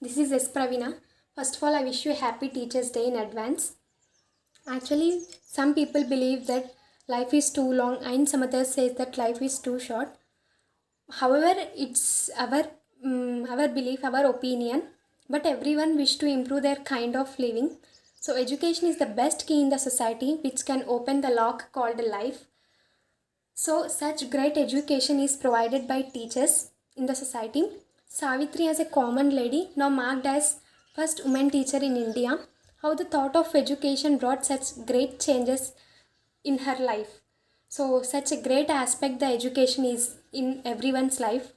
This is S. Pravina. First of all, I wish you a happy Teachers' Day in advance. Actually, some people believe that life is too long and some others say that life is too short. However, it's our belief, our opinion, but everyone wish to improve their kind of living. So education is the best key in the society which can open the lock called life. So such great education is provided by teachers in the society. Savitri as a common lady, now marked as first woman teacher in India, how the thought of education brought such great changes in her life. So such a great aspect the education is in everyone's life.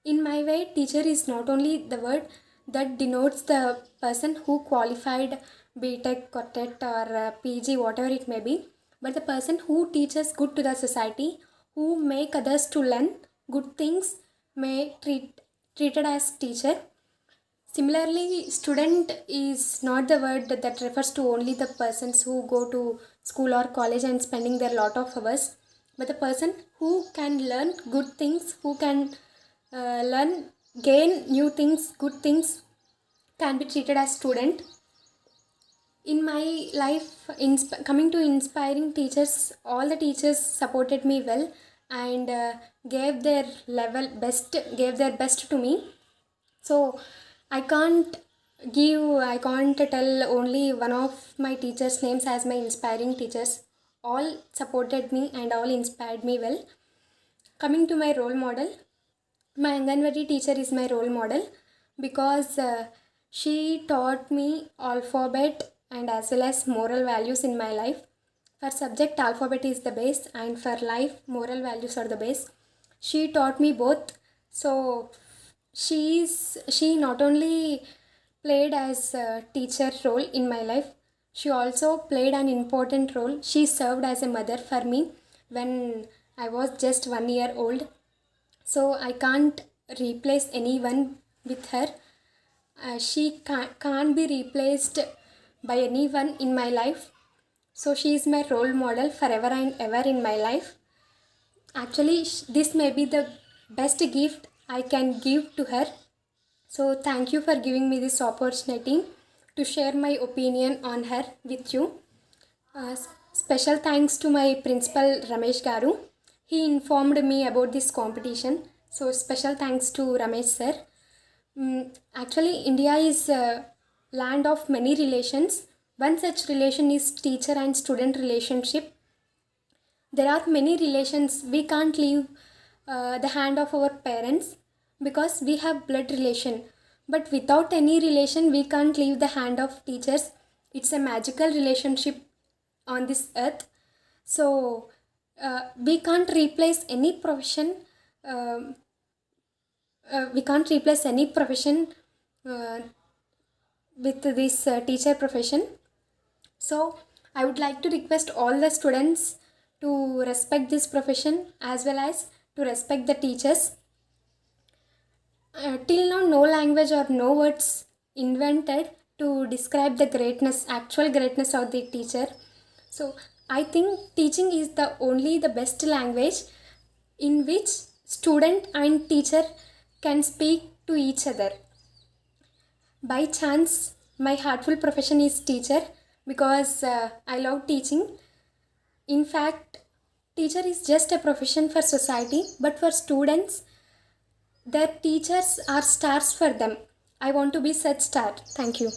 In my way, teacher is not only the word that denotes the person who qualified BTech, COTET or PG, whatever it may be, but the person who teaches good to the society, who make others to learn good things, may treated as teacher. Similarly, student is not the word that refers to only the persons who go to school or college and spending their lot of hours, but the person who can learn good things, who can gain new things, good things, can be treated as student. In my life, coming to inspiring teachers, all the teachers supported me well and gave their best to me. So I can't tell only one of my teachers' names as my inspiring teachers. All supported me and all inspired me well. Coming to my role model, my Anganwadi teacher is my role model because she taught me alphabet and as well as moral values in my life. For subject, alphabet is the base, and for life, moral values are the base. She taught me both. So she not only played as a teacher role in my life, she also played an important role. She served as a mother for me when I was just 1 year old. So I can't replace anyone with her. She can't be replaced by anyone in my life. So she is my role model forever and ever in my life. Actually, this may be the best gift I can give to her. So thank you for giving me this opportunity to share my opinion on her with you. Special thanks to my principal Ramesh Garu. He informed me about this competition. So special thanks to Ramesh sir. Actually, India is a land of many relations. One such relation is teacher and student relationship. There are many relations. We can't leave the hand of our parents because we have blood relation. But without any relation, we can't leave the hand of teachers. It's a magical relationship on this earth. So we can't replace any profession. We can't replace any profession with this teacher profession. So I would like to request all the students to respect this profession as well as to respect the teachers. Till now, no language or no words invented to describe the actual greatness of the teacher. So I think teaching is the best language in which student and teacher can speak to each other. By chance, my heartful profession is teacher because I love teaching. In fact, teacher is just a profession for society, but for students, their teachers are stars for them. I want to be such star. Thank you.